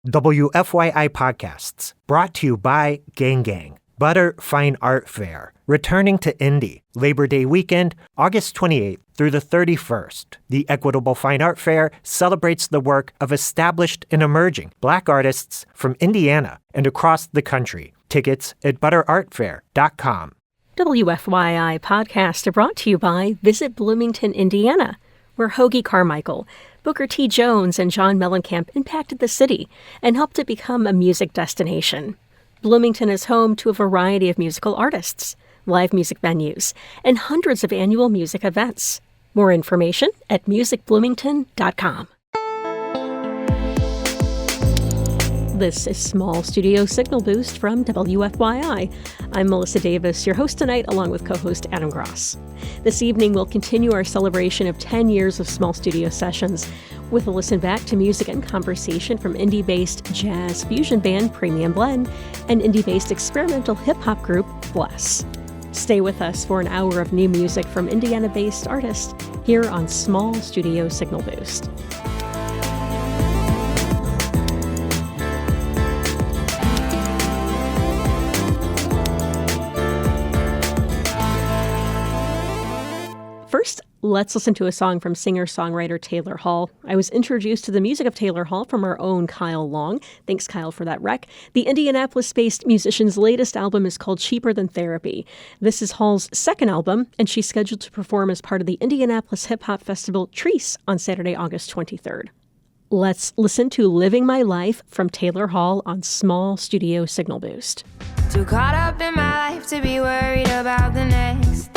WFYI Podcasts, brought to you by Gang Gang, Butter Fine Art Fair, returning to Indy, Labor Day weekend, August 28th through the 31st. The Equitable Fine Art Fair celebrates the work of established and emerging Black artists from Indiana and across the country. Tickets at butterartfair.com. WFYI podcasts are brought to you by Visit Bloomington, Indiana, where Hoagie Carmichael, Booker T. Jones, and John Mellencamp impacted the city and helped it become a music destination. Bloomington is home to a variety of musical artists, live music venues, and hundreds of annual music events. More information at musicbloomington.com. This is Small Studio Signal Boost from WFYI. I'm Melissa Davis, your host tonight, along with co-host Adam Gross. This evening, we'll continue our celebration of 10 years of Small Studio Sessions with a listen back to music and conversation from indie-based jazz fusion band Premium Blend and indie-based experimental hip-hop group Bless. Stay with us for an hour of new music from Indiana-based artists here on Small Studio Signal Boost. First, let's listen to a song from singer-songwriter Taylor Hall. I was introduced to the music of Taylor Hall from our own Kyle Long. Thanks, Kyle, for that rec. The Indianapolis-based musician's latest album is called Cheaper Than Therapy. This is Hall's second album, and she's scheduled to perform as part of the Indianapolis Hip-Hop Festival Treese on Saturday, August 23rd. Let's listen to Living My Life from Taylor Hall on Small Studio Signal Boost. Too caught up in my life to be worried about the next thing.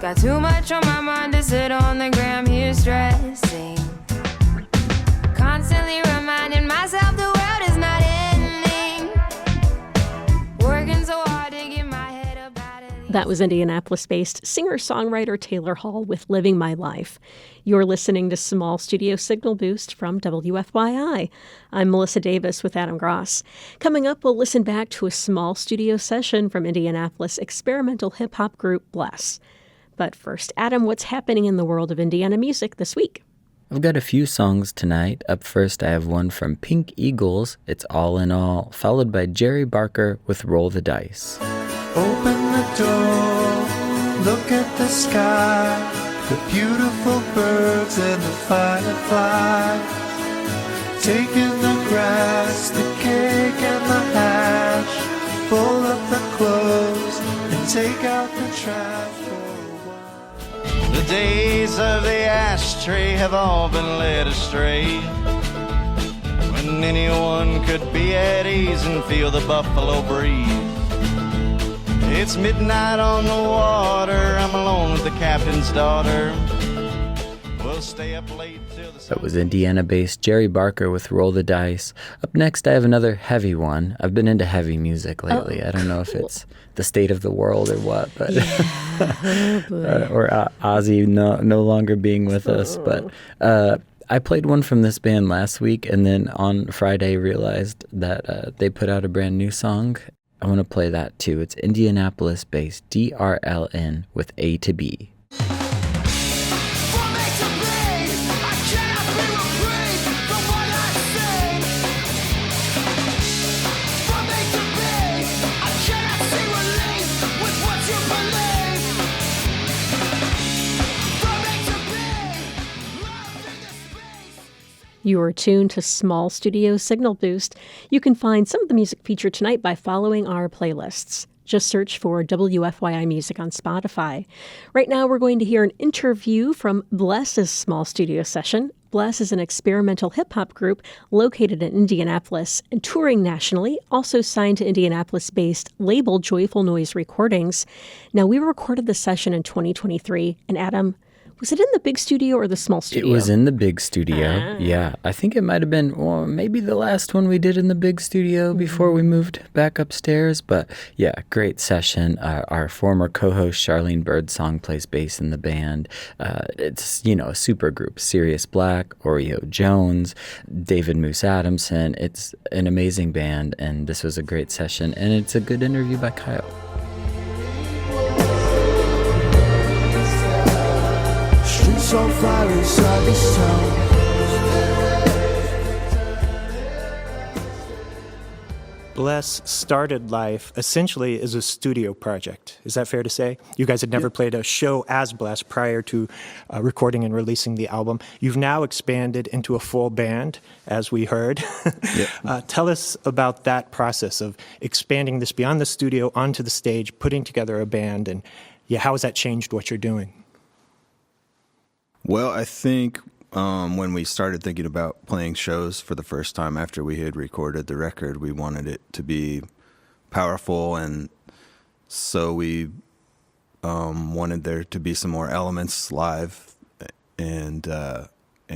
Got too much on my mind to sit on the gram here stressing. Constantly reminding myself the world is not ending. Working so hard to get my head up out of these. That was Indianapolis-based singer-songwriter Taylor Hall with Living My Life. You're listening to Small Studio Signal Boost from WFYI. I'm Melissa Davis with Adam Gross. Coming up, we'll listen back to a small studio session from Indianapolis experimental hip-hop group Bless. But first, Adam, what's happening in the world of Indiana music this week? I've got a few songs tonight. Up first, I have one from Pink Eagles, It's All in All, followed by Jerry Barker with Roll the Dice. Open the door, look at the sky, the beautiful birds and the fireflies. Take in the grass, the cake and the hash, pull up the clothes and take out the trash. The days of the ashtray have all been led astray, when anyone could be at ease and feel the buffalo breeze. It's midnight on the water, I'm alone with the captain's daughter. We'll stay up late till the sun. That was Indiana-based Jerry Barker with Roll the Dice. Up next, I have another heavy one. I've been into heavy music lately. I don't know if it's the state of the world or what, but or Ozzy no longer being with us. But I played one from this band last week, and then on Friday realized that they put out a brand new song. I want to play that too. It's Indianapolis-based DRLN with A to B. You are tuned to Small Studio Signal Boost. You can find some of the music featured tonight by following our playlists. Just search for WFYI Music on Spotify. Right now, we're going to hear an interview from Bless's Small Studio Session. Bless is an experimental hip-hop group located in Indianapolis and touring nationally, also signed to Indianapolis-based label Joyful Noise Recordings. Now, we recorded the session in 2023, and Adam, was it in the big studio or the small studio? It was in the big studio, yeah. I think it might have been, well, maybe the last one we did in the big studio before we moved back upstairs. But yeah, great session. Our former co-host Charlene Birdsong plays bass in the band. It's, a super group. Sirius Black, Oreo Jones, David Moose Adamson. It's an amazing band, and this was a great session. And it's a good interview by Kyle. Streets on fire inside this town. Bless started life essentially as a studio project. Is that fair to say? You guys had never played a show as Bless prior to recording and releasing the album. You've now expanded into a full band, as we heard. Tell us about that process of expanding this beyond the studio onto the stage, putting together a band, and how has that changed what you're doing? Well, I think when we started thinking about playing shows for the first time after we had recorded the record, we wanted it to be powerful, and so we wanted there to be some more elements live, and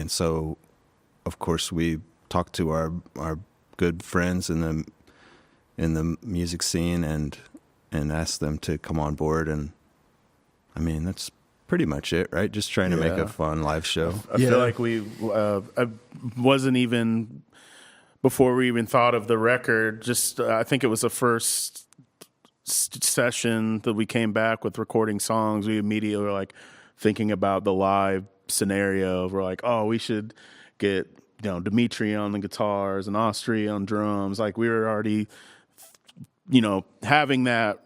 so of course we talked to our good friends in the music scene and asked them to come on board, and I mean that's pretty much it, right? Just trying to make a fun live show. I feel like I wasn't even, before we even thought of the record, just I think it was the first session that we came back with recording songs. We immediately were like thinking about the live scenario. We're like, oh, we should get Dimitri on the guitars and Austri on drums. Like we were already, having that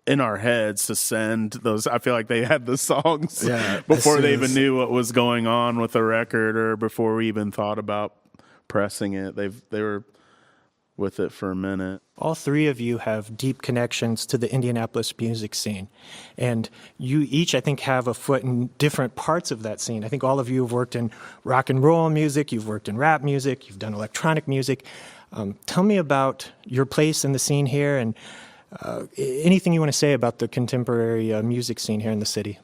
in our heads to send those. I feel like they had the songs before they even knew what was going on with the record, or before we even thought about pressing it. They were with it for a minute. All three of you have deep connections to the Indianapolis music scene, and you each, I think, have a foot in different parts of that scene. I think all of you have worked in rock and roll music, you've worked in rap music, you've done electronic music. Tell me about your place in the scene here, and anything you want to say about the contemporary music scene here in the city?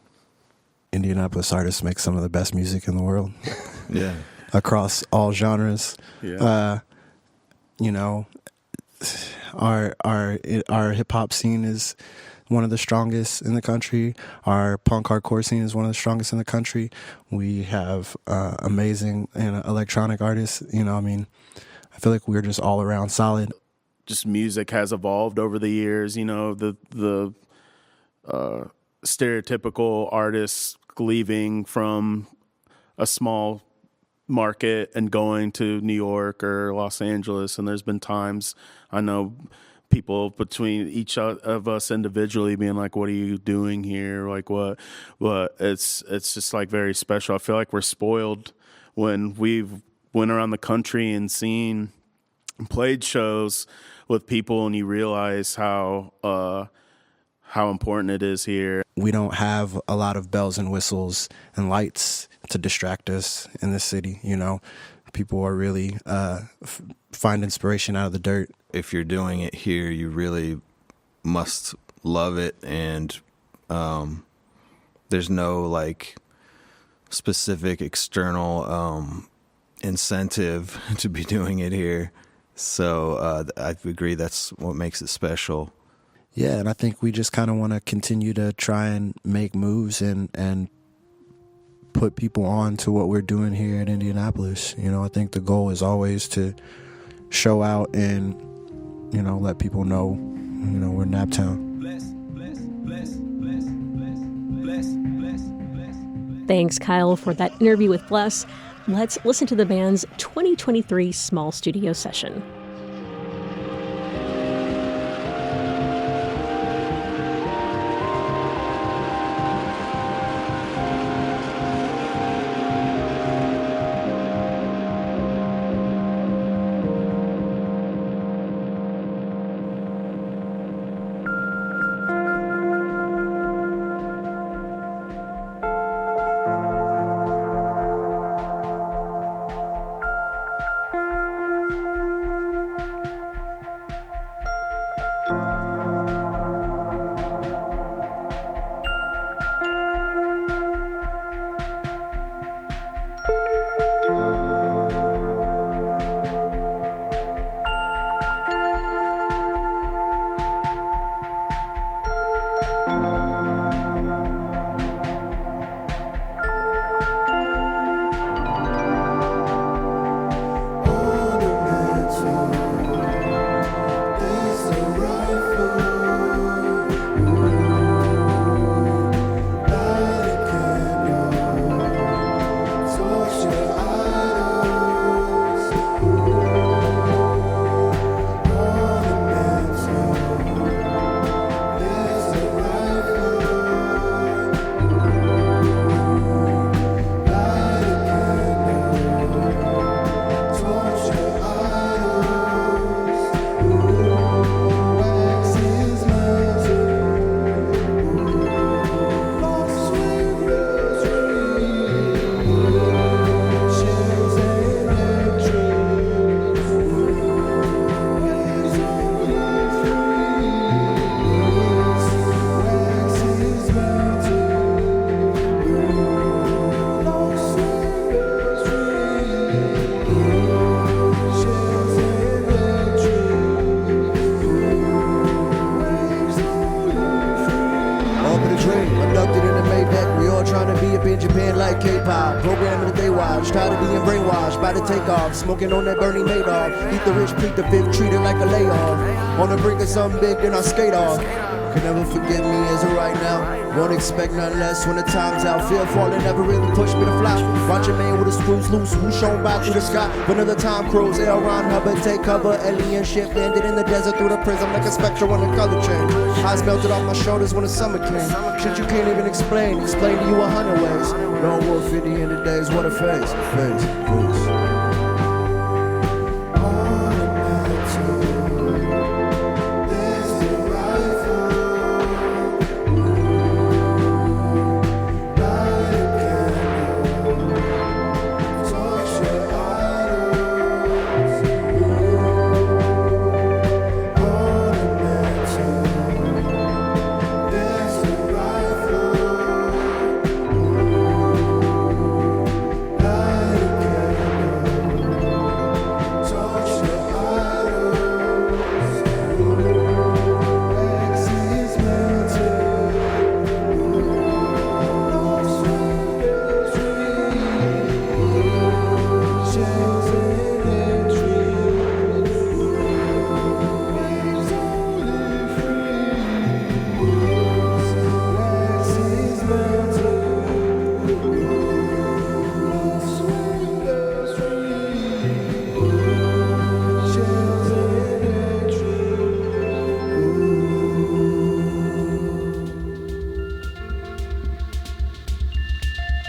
Indianapolis artists make some of the best music in the world. Across all genres. Our hip hop scene is one of the strongest in the country. Our punk hardcore scene is one of the strongest in the country. We have amazing electronic artists. I feel like we're just all around solid. Just music has evolved over the years. The stereotypical artists leaving from a small market and going to New York or Los Angeles, and there's been times I know people between each of us individually being like, what are you doing here? Like what? But it's just like very special. I feel like we're spoiled when we've went around the country and seen and played shows with people, and you realize how important it is here. We don't have a lot of bells and whistles and lights to distract us in this city. People are really find inspiration out of the dirt. If you're doing it here, you really must love it, and there's no specific external incentive to be doing it here. So I agree that's what makes it special. Yeah, and I think we just kind of want to continue to try and make moves and put people on to what we're doing here at Indianapolis. I think the goal is always to show out and, let people know, we're Naptown. Thanks, Kyle, for that interview with Bless. Let's listen to the band's 2023 small studio session. and take off. Smoking on that Bernie Madoff. Eat the rich, plead the fifth, treat it like a layoff. On the brink of something big, then I skate off. Can never forget me as of right now. Won't expect nothing less when the time's out. Fear falling never really pushed me to fly. Watch a man with his screws loose, who's shown by through the sky. Vanilla time crows, L. Ron Hubbard, take cover. Alien ship landed in the desert through the prism like a spectrum on the color chain. Eyes melted off my shoulders when the summer came. Shit you can't even explain to you 100 ways. Lone wolf at the end of days, what a face.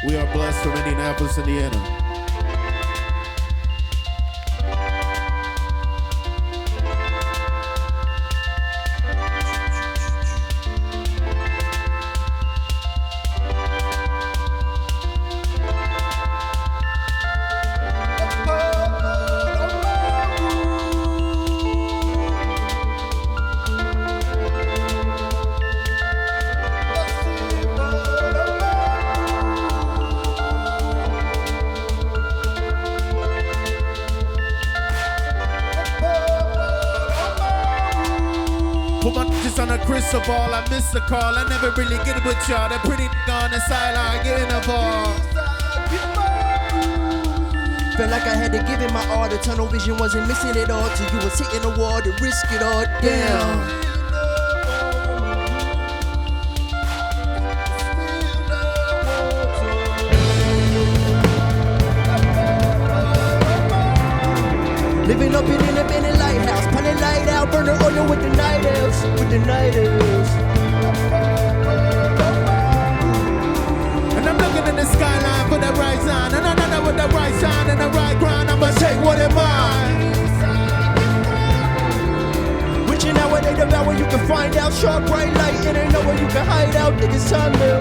We are blessed from Indianapolis, Indiana. Put my bitches on a crystal ball, I miss the call. I never really get it with y'all. They're pretty on the sideline, getting involved. Felt like I had to give it my all. The tunnel vision wasn't missing it all. Till you was hitting the wall to risk it all down. Living up in an abandoned lighthouse, put the light out, burn the oil with the night elves, And I'm looking in the skyline for the right sign, and I know with the right sign and the right grind, I'ma take what am mine. Witching out where they devour, you can find out. Sharp bright light, and ain't nowhere you can hide out. Niggas time now.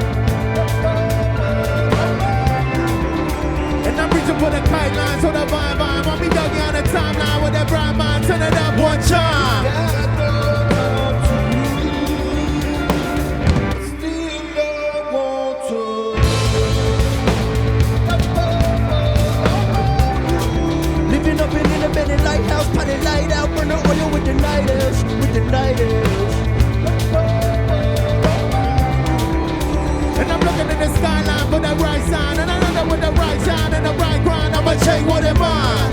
And I'm reaching for the kite line, so the vibe. Want me doggy on the timeline with that bright mind, turn it up one time. Living up in an abandoned lighthouse, put the light out, burn the oil with the night elves, And I'm looking in the skyline for the right sign, and I know with the right sign and the right grind, I'ma take what am mine.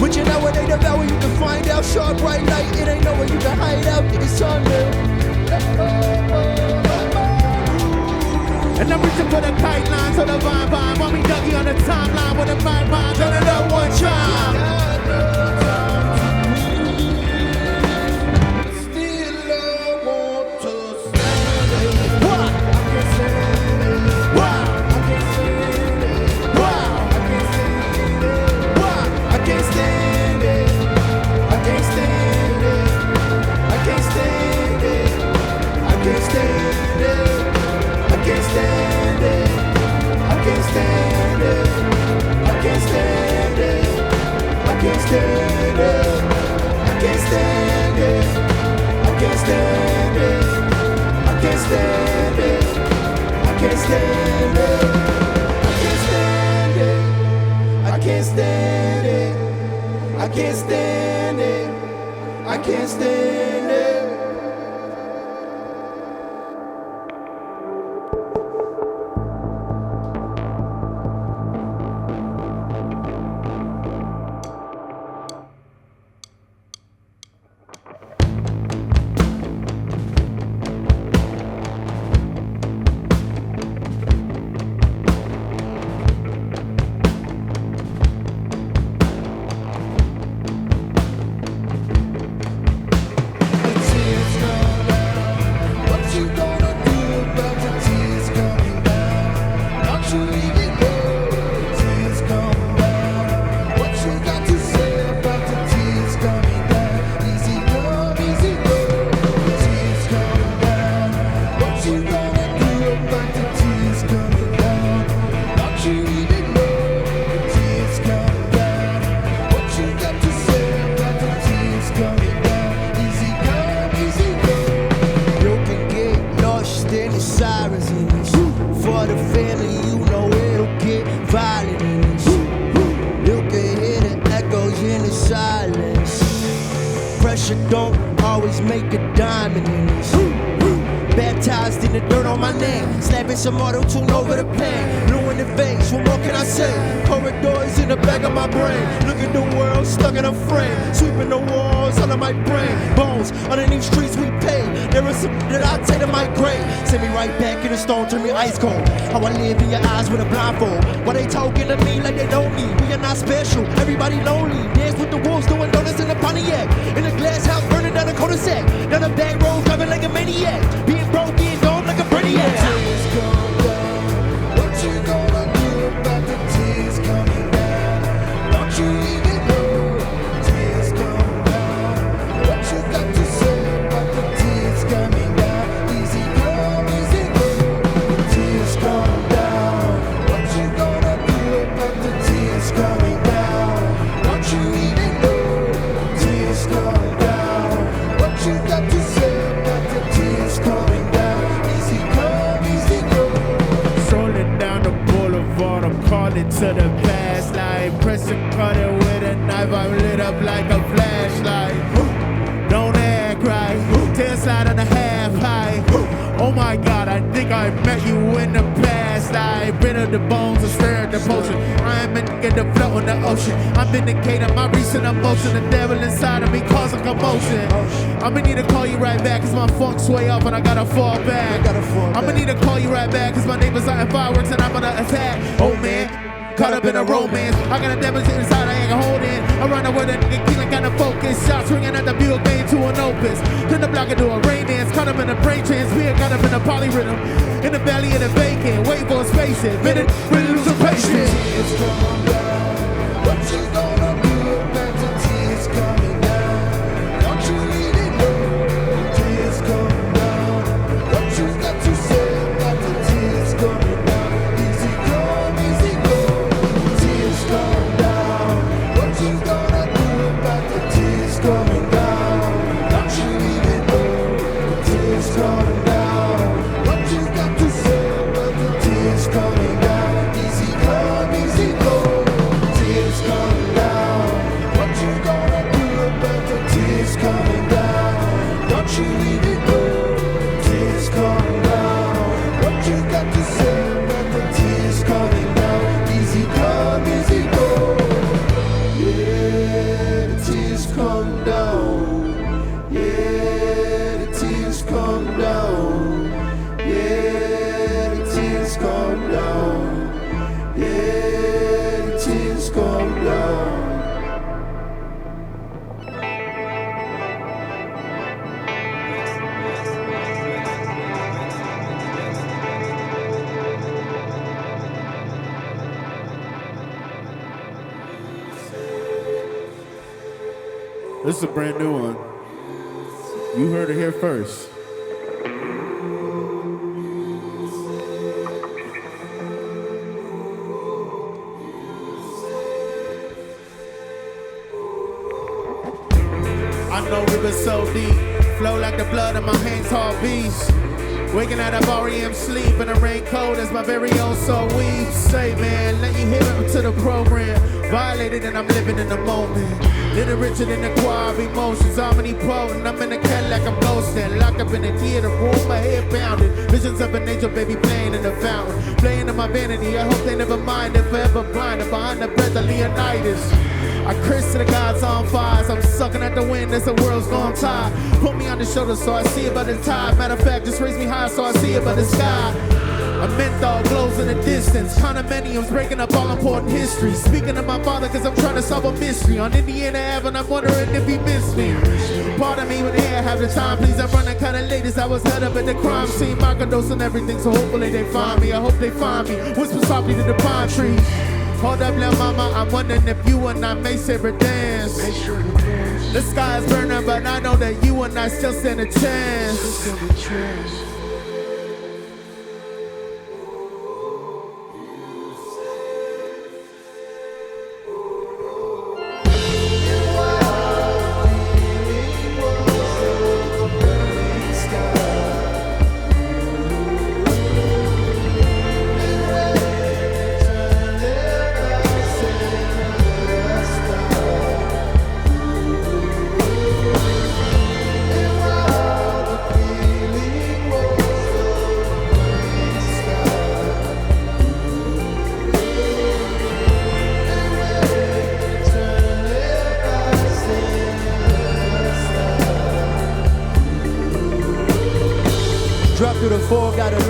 Witching out where they devour, you can find out. Sharp bright light, it ain't nowhere you can hide out. Niggas time now. And I'm reaching for the kite line, so the vibe. Want me doggy on the timeline with the right mind, turn it up one time. pressure don't always make a diamond in this. Baptized in the dirt on my name, slapping some auto-tune over the pan. Blue in the face, what more can I say? Corridors in the back of my brain. Look at the world stuck in a frame, sweeping the walls under my brain. Bones underneath streets we pay. There is some that I take to my grave. Send me right back in the stone, turn me ice cold. How I live in your eyes with a blindfold. Why they talking to me like they know me? We are not special, everybody lonely. Dance with the wolves, doing donuts in the Pontiac. In a glass house, burning down a cul-de-sac. Down the back road, driving like a maniac. Being broke, being dumb like a brainiac. Tears come down. What you gonna do about the tears coming down? Don't you even know? Tears come down. What you got to say about the tears coming down? Easy come, easy go. Tears come down. What you gonna do about the tears coming down? Don't you even know? Tears come down. What you got to say about the tears coming down? Easy come, easy go. Strolling down the boulevard, I'm calling to the past life. Pressing cutter with a knife, I'm lit up like a flashlight. Don't act right, tail slide on a half high. Oh my God, I think I met you in the past life. Bitter the bones and stir the potion. I am a nigga that float on the ocean. I'm vindicating my recent emotion. The devil inside of me causing commotion. I'ma need to call you right back, cause my funk's way up and I gotta fall back. I'ma need to call you right back, cause my neighbors are in fireworks and I'm gonna attack. Oh man, caught up in a romance. I got a damage inside I ain't hold in. I run away with a nigga killing kind of focus. Shots ringing at the bugle game to an opus. Then the block and do a rain dance. Caught up in a brain trance. Fear got up in a polyrhythm. In the valley of the vacant. Wait for a spaceship. Minute, really losing patience. Tears come down. What you gonna do about the tears coming down? Don't you even know? Tears come down. What you got to say about the tears coming down? Easy come, easy go. Tears come down. What you gonna do about the tears coming down? Don't you even know? Tears coming down. What you got to say about the tears coming down? Easy come, easy go. Tears come down. What you gonna do about the tears coming down? Don't you even know? Tears come down. What you got to say about the tears coming down? Easy come, easy go. Yeah, the tears come down. Yeah, the tears come down. Yeah, the tears come down. Yeah, the tears come down. This is a brand new one. You heard it here first. I know rivers so deep, flow like the blood of my hands, heartbeats. Waking out of REM sleep in the rain cold as my very own soul weeps. Say man, let you hear it to the program. Violated and I'm living in the moment. Little richer than the choir of emotions, omnipotent. I'm in a Cadillac, I'm ghosting. Locked up in the theater room, my head pounded. Visions of an angel baby playing in the fountain. Playing in my vanity, I hope they never mind it. Forever blinded behind the breath of Leonidas. I curse to the gods on fires. I'm sucking at the wind as the world's gone tired. Put me on the shoulder so I see it by the tide. Matter of fact, just raise me high so I see it by the sky. A menthol glows in the distance. Condominiums breaking up all important history. Speaking of my father cause I'm trying to solve a mystery. On Indiana Avenue, I'm wondering if he missed me. Pardon me when here, have the time please. I'm running kinda late as I was head up at the crime scene. Microdose everything so hopefully they find me. I hope they find me. Whisper softly to the pine trees. Hold up, little mama, I'm wondering if you and I may ever dance. The sky is burning, but I know that you and I still stand a chance.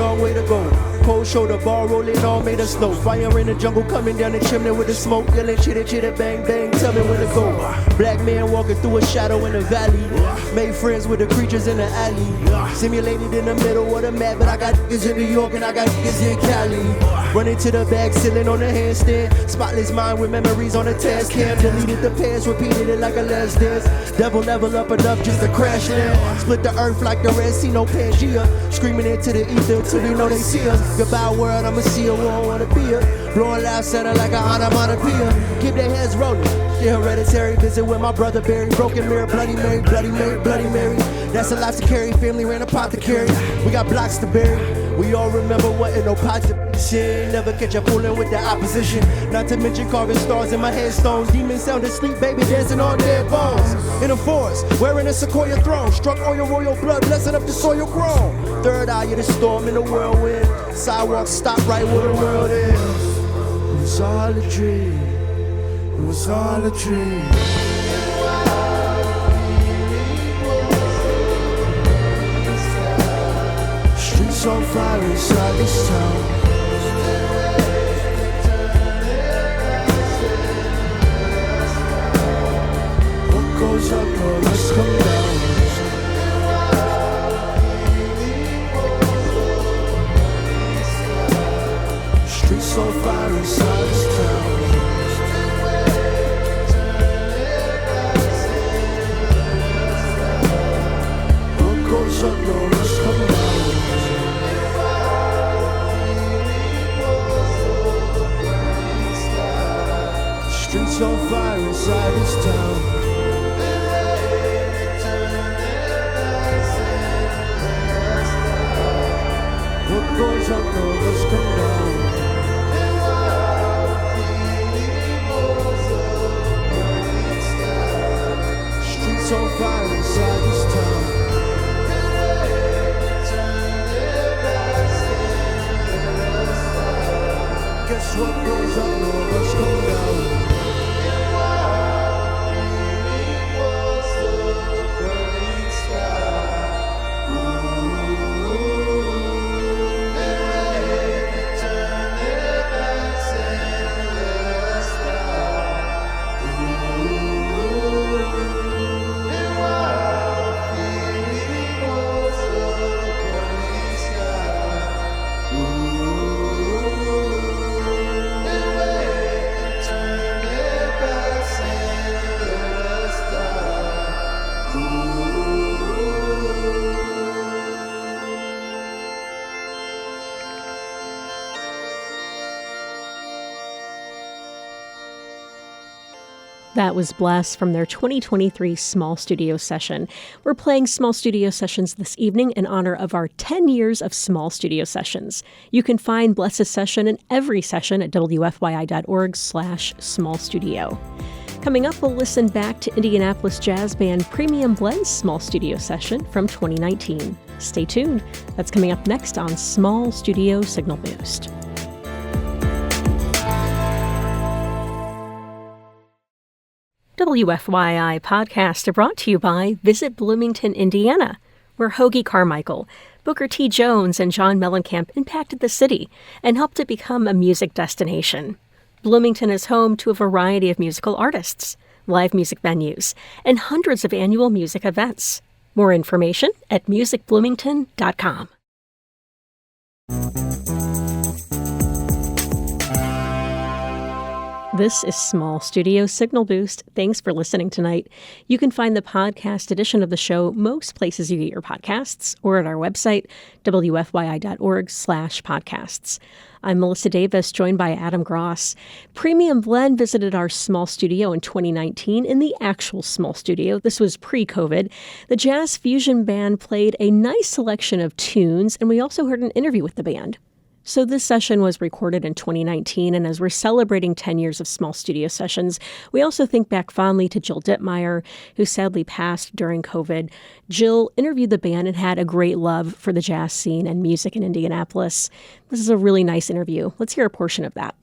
long way to go. Cold shoulder, ball rolling all made of snow. Fire in the jungle, coming down the chimney with the smoke. Yelling chitter, chitter, bang, bang, tell me when to go. Black man walking through a shadow in the valley. Made friends with the creatures in the alley. Simulated in the middle of the map, but I got niggas in New York and I got niggas in Cali. Running to the bag, ceiling on the handstand. Spotless mind with memories on the task cam. Deleted the past, repeated it like a last dance. Devil level up enough just to crash land. Split the earth like the Red Sea, no Pangea. Screaming into the ether till we know they see us. Goodbye world, I'ma see you, won't wanna be here. Blowing loud sounding like a onomatopoeia. Keep their heads rolling. The hereditary visit with my brother Barry. Broken mirror, Bloody Mary, Bloody Mary, Bloody Mary. That's a lot to carry. Family ran apothecary. We got blocks to bury. We all remember what in no pot to shit. Never catch a fooling with the opposition. Not to mention carving stars in my headstones. Demons sound asleep, baby, dancing on dead bones. In a forest, wearing a sequoia throne. Struck oil, royal blood, blessing up the soil grown. Third eye of the storm in the whirlwind. Sidewalks stop right where the world is. It was all a dream. It was all a dream. Streets on fire inside this town. What goes up must come down. Streets on fire inside this town. What goes up must come down. Streets on fire inside this town. What goes up must come down. Streets on fire inside this town. Guess what goes up must come down. That was Bless from their 2023 Small Studio Session. We're playing Small Studio Sessions this evening in honor of our 10 years of Small Studio Sessions. You can find Bless's session and every session at wfyi.org/smallstudio. Coming up, we'll listen back to Indianapolis jazz band Premium Blend's Small Studio Session from 2019. Stay tuned. That's coming up next on Small Studio Signal Boost. WFYI podcasts are brought to you by Visit Bloomington, Indiana, where Hoagie Carmichael, Booker T. Jones, and John Mellencamp impacted the city and helped it become a music destination. Bloomington is home to a variety of musical artists, live music venues, and hundreds of annual music events. More information at musicbloomington.com. This is Small Studio Signal Boost. Thanks for listening tonight. You can find the podcast edition of the show most places you get your podcasts or at our website, wfyi.org/podcasts. I'm Melissa Davis, joined by Adam Gross. Premium Blend visited our small studio in 2019 in the actual small studio. This was pre-COVID. The Jazz Fusion Band played a nice selection of tunes, and we also heard an interview with the band. So this session was recorded in 2019, and as we're celebrating 10 years of small studio sessions, we also think back fondly to Jill Dittmeyer, who sadly passed during COVID. Jill interviewed the band and had a great love for the jazz scene and music in Indianapolis. This is a really nice interview. Let's hear a portion of that.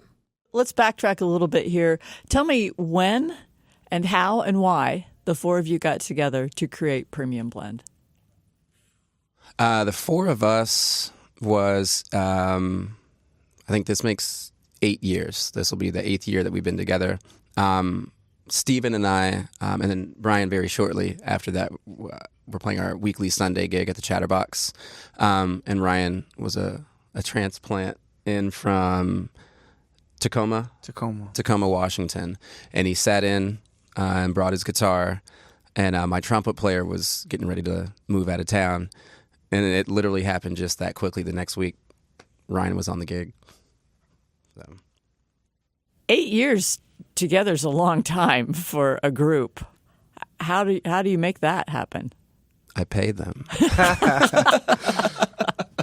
Let's backtrack a little bit here. Tell me when and how and why the four of you got together to create Premium Blend. The four of us was, I think this makes 8 years. This will be the 8th year that we've been together. Steven and I, and then Brian very shortly after that, we're playing our weekly Sunday gig at the Chatterbox. And Ryan was a transplant in from Tacoma, Washington. And he sat in and brought his guitar. And my trumpet player was getting ready to move out of town. And it literally happened just that quickly. The next week, Ryan was on the gig. So. 8 years together is a long time for a group. How do you make that happen? I pay them.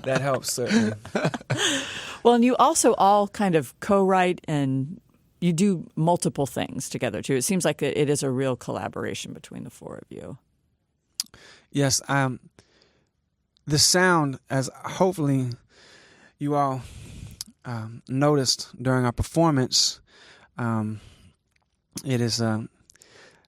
That helps, certainly. Well, and you also all kind of co-write and you do multiple things together, too. It seems like it is a real collaboration between the four of you. Yes. The sound, as hopefully you all noticed during our performance, it is not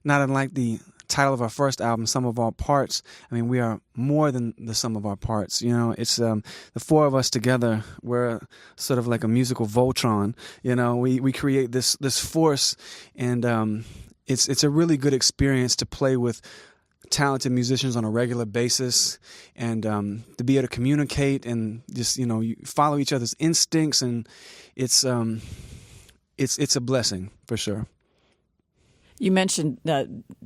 unlike the title of our first album, Sum of All Parts. I mean, we are more than the sum of our parts. You know, it's the four of us together. We're sort of like a musical Voltron. You know, we create this force, and it's a really good experience to play with talented musicians on a regular basis, and to be able to communicate and just, you know, you follow each other's instincts, and it's a blessing for sure. You mentioned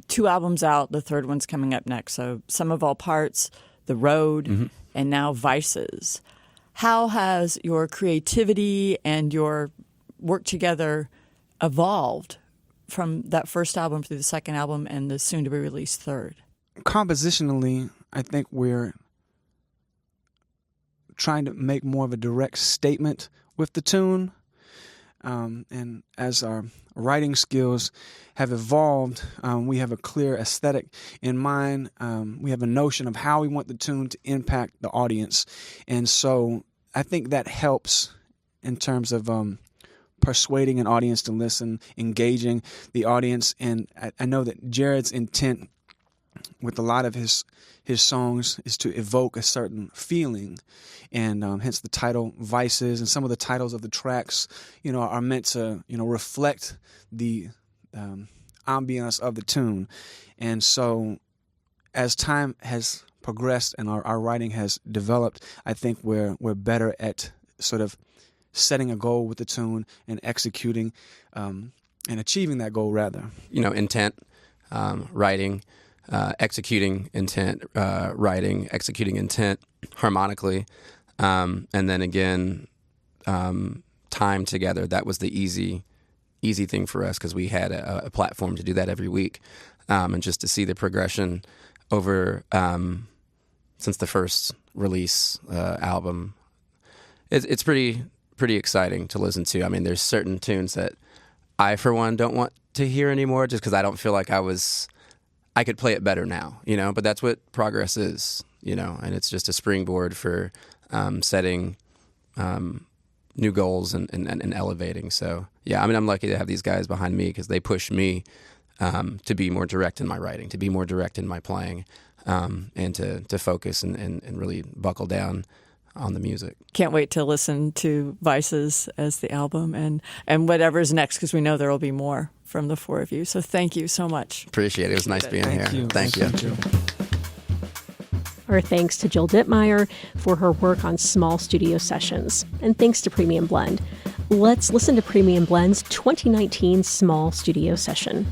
2 albums out, the third one's coming up next. So Sum of All Parts, The Road, and now Vices. How has your creativity and your work together evolved from that first album through the second album and the soon-to-be-released third? Compositionally, I think we're trying to make more of a direct statement with the tune. And as our writing skills have evolved, we have a clear aesthetic in mind. We have a notion of how we want the tune to impact the audience. And so I think that helps in terms of persuading an audience to listen, engaging the audience. And I know that Jared's intent with a lot of his songs is to evoke a certain feeling, and hence the title Vices, and some of the titles of the tracks, you know, are meant to, you know, reflect the ambiance of the tune. And so as time has progressed and our writing has developed, I think we're better at sort of setting a goal with the tune and executing and achieving that goal, rather. You know, intent, writing, executing intent, writing, executing intent harmonically, and then again, time together. That was the easy thing for us because we had a platform to do that every week, and just to see the progression over since the first release album, it's pretty exciting to listen to. I mean, there's certain tunes that I, for one, don't want to hear anymore just because I don't feel like I could play it better now, you know, but that's what progress is, you know, and it's just a springboard for setting new goals and elevating. So, yeah, I mean, I'm lucky to have these guys behind me because they push me to be more direct in my writing, to be more direct in my playing, and to focus and really buckle down on the music. Can't wait to listen to Vices as the album and whatever's next, because we know there will be more from the four of you. So thank you so much. Appreciate it. It was nice being here. Thank you. Our thanks to Jill Dittmeyer for her work on small studio sessions. And thanks to Premium Blend. Let's listen to Premium Blend's 2019 small studio session.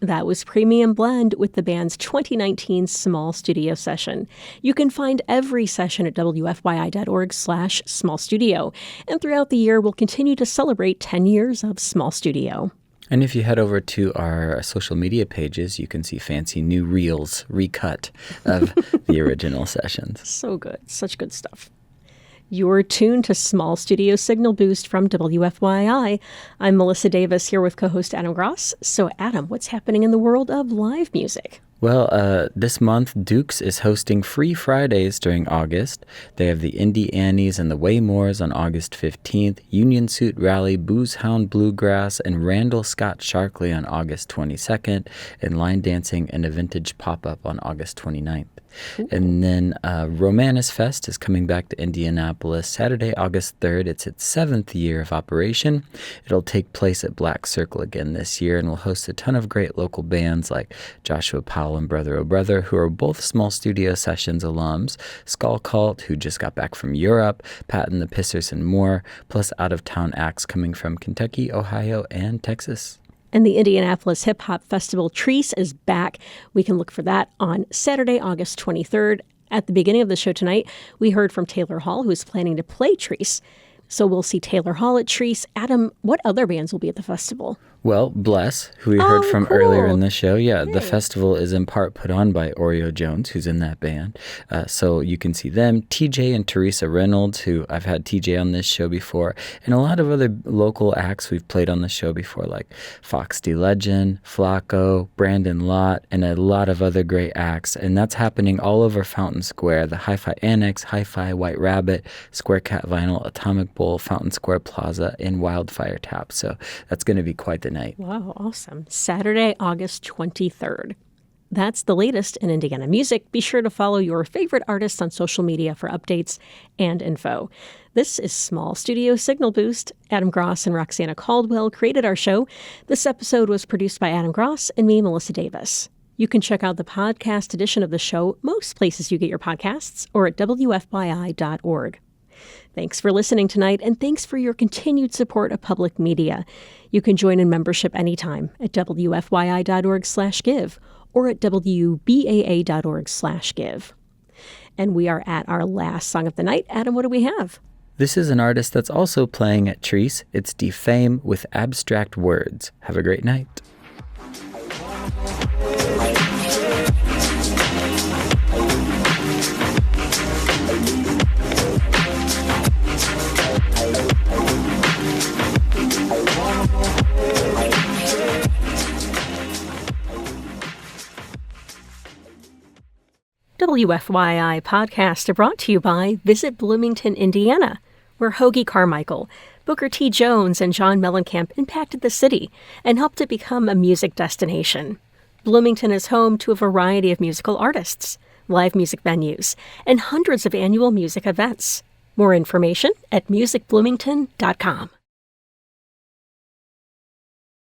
That was Premium Blend with the band's 2019 small studio session. You can find every session at WFYI.org/small studio. And throughout the year, we'll continue to celebrate 10 years of small studio. And if you head over to our social media pages, you can see fancy new reels, recut of the original sessions. So good. Such good stuff. You're tuned to Small Studio Signal Boost from WFYI. I'm Melissa Davis here with co-host Adam Gross. So Adam, what's happening in the world of live music? Well, this month, Dukes is hosting Free Fridays during August. They have the Indie Annies and the Waymores on August 15th, Union Suit Rally, Booze Hound Bluegrass, and Randall Scott Sharkley on August 22nd, and Line Dancing and a Vintage Pop-Up on August 29th. Ooh. And then Romanus Fest is coming back to Indianapolis Saturday, August 3rd. It's its 7th year of operation. It'll take place at Black Circle again this year and will host a ton of great local bands like Joshua Powell and Brother Oh Brother, who are both Small Studio Sessions alums, Skull Cult, who just got back from Europe, Pat and the Pissers, and more, plus out-of-town acts coming from Kentucky, Ohio, and Texas. And the Indianapolis Hip Hop Festival Treese is back. We can look for that on Saturday, August 23rd. At the beginning of the show tonight, we heard from Taylor Hall, who's planning to play Treese. So we'll see Taylor Hall at Treese. Adam, what other bands will be at the festival? Well, Bless, who we heard from earlier in the show. Yeah, Hey. The festival is in part put on by Oreo Jones, who's in that band. So you can see them. TJ and Teresa Reynolds, who I've had TJ on this show before, and a lot of other local acts we've played on the show before, like Fox D. Legend, Flacco, Brandon Lott, and a lot of other great acts. And that's happening all over Fountain Square, the Hi-Fi Annex, Hi-Fi, White Rabbit, Square Cat Vinyl, Atomic Bowl, Fountain Square Plaza, and Wildfire Tap. So that's going to be quite the night. Wow, awesome. Saturday, August 23rd. That's the latest in Indiana music. Be sure to follow your favorite artists on social media for updates and info. This is Small Studio Signal Boost. Adam Gross and Roxana Caldwell created our show. This episode was produced by Adam Gross and me, Melissa Davis. You can check out the podcast edition of the show most places you get your podcasts or at WFYI.org. Thanks for listening tonight, and thanks for your continued support of public media. You can join in membership anytime at WFYI.org/give or at WBAA.org/give. And we are at our last song of the night. Adam, what do we have? This is an artist that's also playing at Treese. It's Defame with Abstract Words. Have a great night. WFYI podcasts are brought to you by Visit Bloomington, Indiana, where Hoagie Carmichael, Booker T. Jones, and John Mellencamp impacted the city and helped it become a music destination. Bloomington is home to a variety of musical artists, live music venues, and hundreds of annual music events. More information at musicbloomington.com.